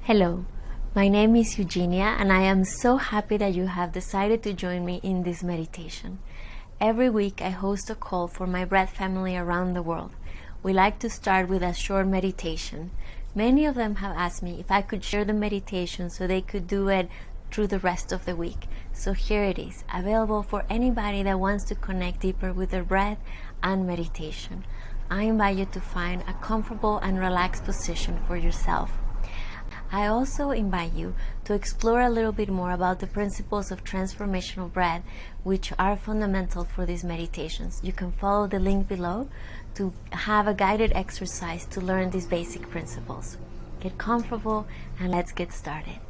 Hello, my name is Eugenia and I am so happy that you have decided to join me in this meditation. Every week I host a call for my breath family around the world. We like to start with a short meditation. Many of them have asked me if I could share the meditation so they could do it through the rest of the week. So here it is, available for anybody that wants to connect deeper with their breath and meditation. I invite you to find a comfortable and relaxed position for yourself. I also invite you to explore a little bit more about the principles of transformational breath, which are fundamental for these meditations. You can follow the link below to have a guided exercise to learn these basic principles. Get comfortable and let's get started.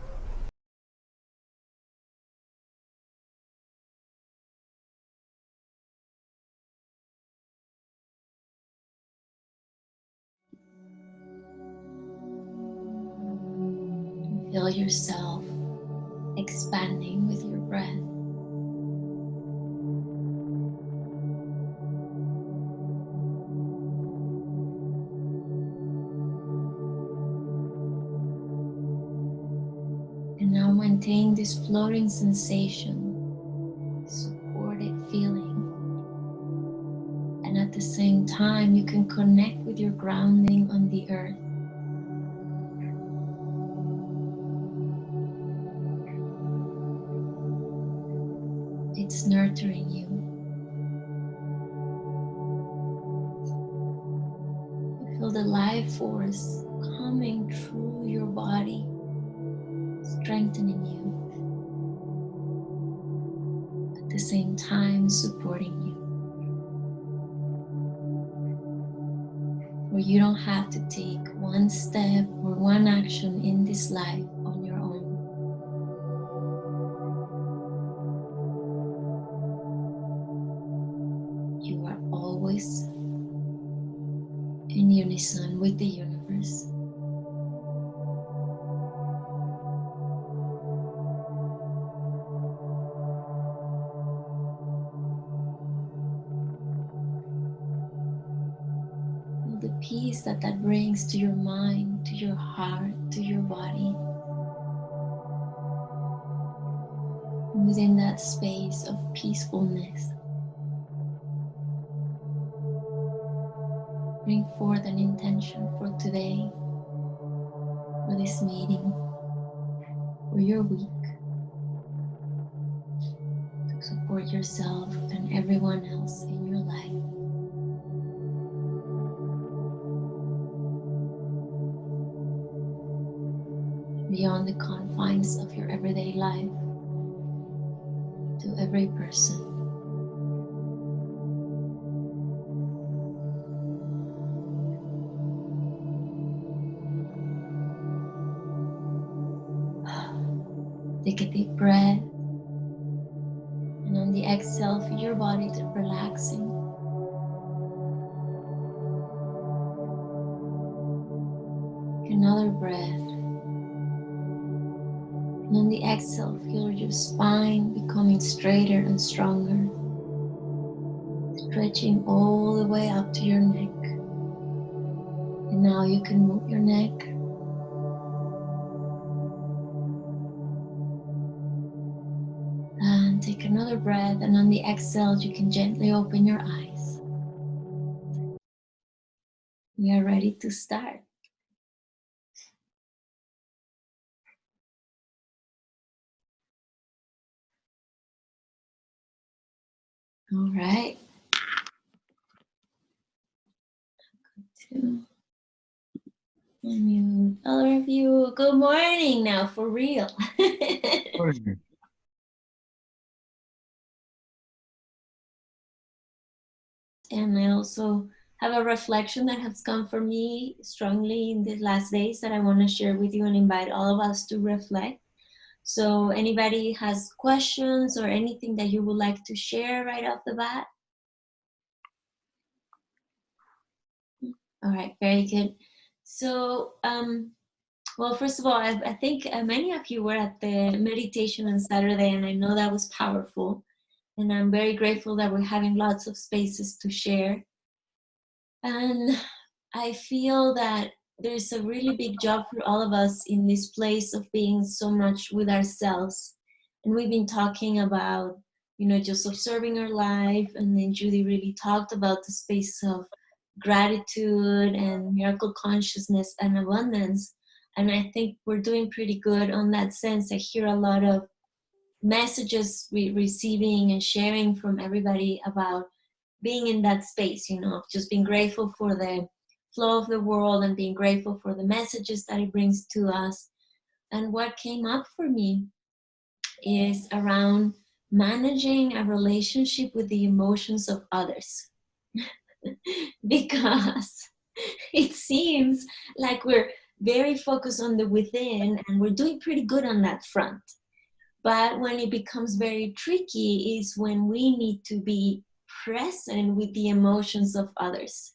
Feel yourself expanding with your breath. And now maintain this floating sensation, supported feeling. And at the same time, you can connect with your grounding on the earth. It's nurturing you. You feel the life force coming through your body, strengthening you. At the same time, supporting you. Where you don't have to take one step or one action in this life on your own. You are always in unison with the universe. Feel the peace that brings to your mind, to your heart, to your body. Within that space of peacefulness, bring forth an intention for today, for this meeting, for your week, to support yourself and everyone else in your life. Beyond the confines of your everyday life, to every person. Take a deep breath, and on the exhale, feel your body relaxing. Another breath, and on the exhale, feel your spine becoming straighter and stronger, stretching all the way up to your neck. And now you can move your neck. And take another breath, and on the exhale, you can gently open your eyes. We are ready to start. All right. To unmute all of you. Good morning now, for real. Morning. And I also have a reflection that has come for me strongly in the last days that I want to share with you and invite all of us to reflect. So anybody has questions or anything that you would like to share right off the bat? All right, very good. So, well, first of all, I think many of you were at the meditation on Saturday, and I know that was powerful. And I'm very grateful that we're having lots of spaces to share. And I feel that there's a really big job for all of us in this place of being so much with ourselves. And we've been talking about, just observing our life. And then Judy really talked about the space of gratitude and miracle consciousness and abundance. And I think we're doing pretty good on that sense. I hear a lot of messages receiving and sharing from everybody about being in that space, just being grateful for the flow of the world and being grateful for the messages that it brings to us. And what came up for me is around managing a relationship with the emotions of others. Because it seems like we're very focused on the within and we're doing pretty good on that front. But when it becomes very tricky is when we need to be present with the emotions of others.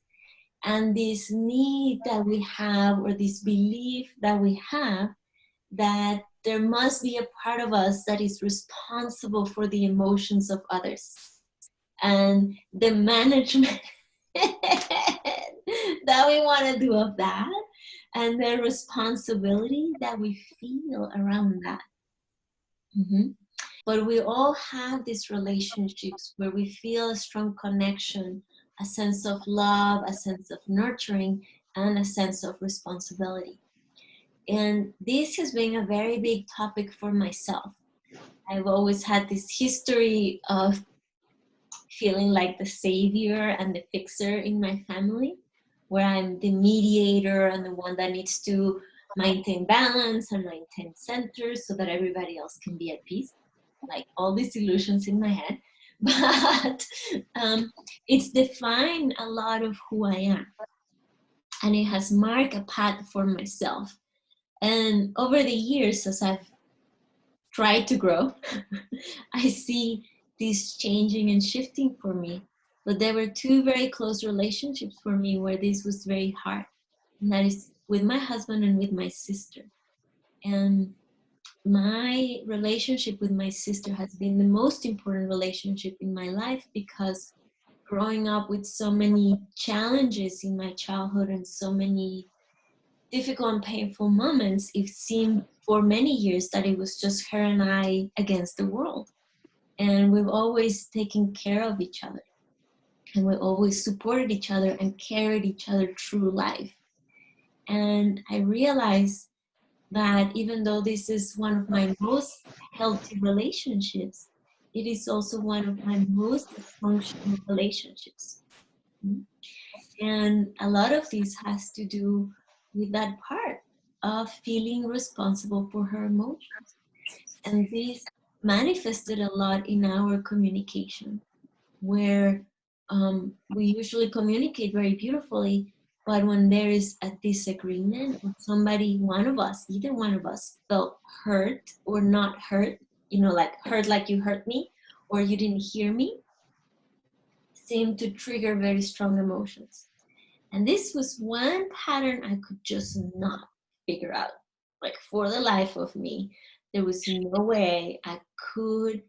And this need that we have, or this belief that we have, that there must be a part of us that is responsible for the emotions of others. And the management that we want to do of that, and the responsibility that we feel around that. Mm-hmm. But we all have these relationships where we feel a strong connection, a sense of love, a sense of nurturing, and a sense of responsibility. And this has been a very big topic for myself. I've always had this history of feeling like the savior and the fixer in my family, where I'm the mediator and the one that needs to maintain balance and maintain center so that everybody else can be at peace. Like all these illusions in my head. But it's defined a lot of who I am. And it has marked a path for myself. And over the years, as I've tried to grow, I see this changing and shifting for me. But there were two very close relationships for me where this was very hard. And that is with my husband and with my sister. And my relationship with my sister has been the most important relationship in my life, because growing up with so many challenges in my childhood and so many difficult and painful moments, it seemed for many years that it was just her and I against the world. And we've always taken care of each other. And we always supported each other and carried each other through life. And I realized that even though this is one of my most healthy relationships, it is also one of my most dysfunctional relationships. And a lot of this has to do with that part of feeling responsible for her emotions. And this manifested a lot in our communication, where we usually communicate very beautifully, but when there is a disagreement, or somebody, one of us, either one of us, felt hurt or not hurt, like hurt like you hurt me, or you didn't hear me, seemed to trigger very strong emotions. And this was one pattern I could just not figure out. Like for the life of me, there was no way I could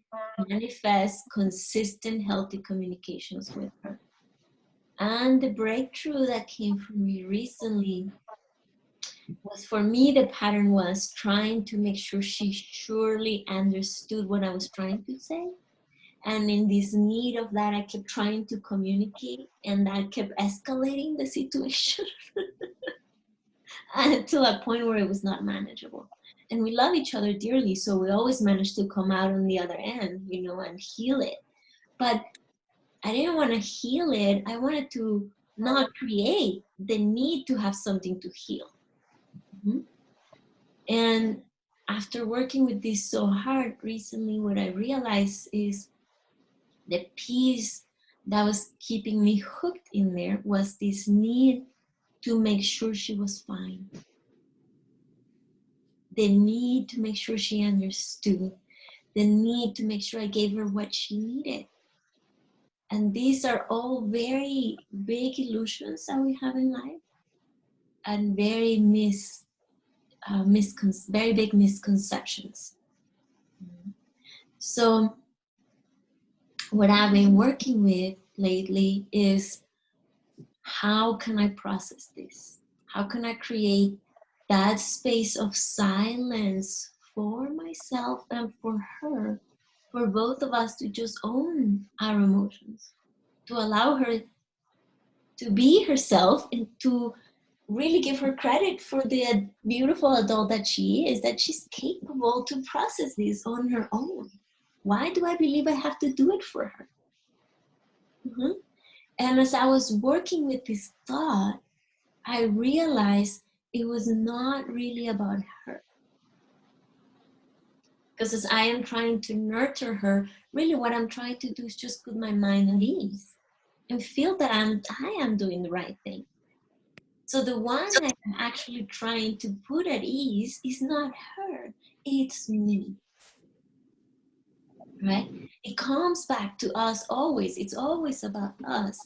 manifest consistent, healthy communications with her. And the breakthrough that came for me recently was, for me, the pattern was trying to make sure she surely understood what I was trying to say. And in this need of that, I kept trying to communicate, and that kept escalating the situation to a point where it was not manageable. And we love each other dearly, so we always managed to come out on the other end, and heal it. But I didn't want to heal it. I wanted to not create the need to have something to heal. Mm-hmm. And after working with this so hard recently, what I realized is the piece that was keeping me hooked in there was this need to make sure she was fine. The need to make sure she understood. The need to make sure I gave her what she needed. And these are all very big illusions that we have in life, and very very big misconceptions. So what I've been working with lately is, how can I process this? How can I create that space of silence for myself and for her, for both of us to just own our emotions, to allow her to be herself and to really give her credit for the beautiful adult that she is, that she's capable to process this on her own. Why do I believe I have to do it for her? Mm-hmm. And as I was working with this thought, I realized it was not really about her. Because as I am trying to nurture her, really what I'm trying to do is just put my mind at ease and feel that I am doing the right thing. So the one I am actually trying to put at ease is not her, it's me. Right? It comes back to us always. It's always about us.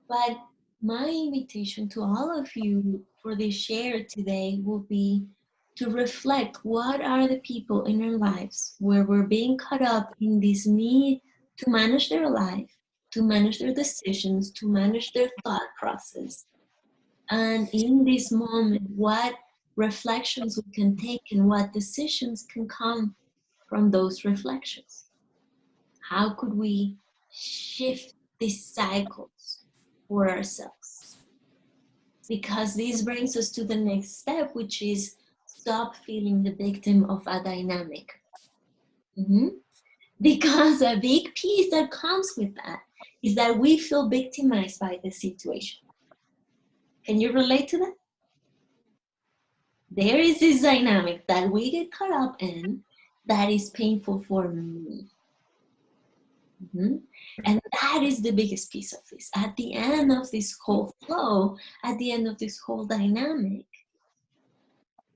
But my invitation to all of you for this share today will be to reflect what are the people in our lives where we're being caught up in this need to manage their life, to manage their decisions, to manage their thought process. And in this moment, what reflections we can take and what decisions can come from those reflections. How could we shift these cycles for ourselves? Because this brings us to the next step, which is stop feeling the victim of a dynamic. Because a big piece that comes with that is that we feel victimized by the situation. Can you relate to that? There is this dynamic that we get caught up in that is painful for me. And that is the biggest piece of this. At the end of this whole flow, at the end of this whole dynamic,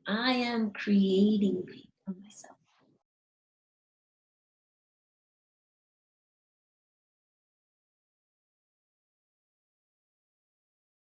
I am creating pain for myself.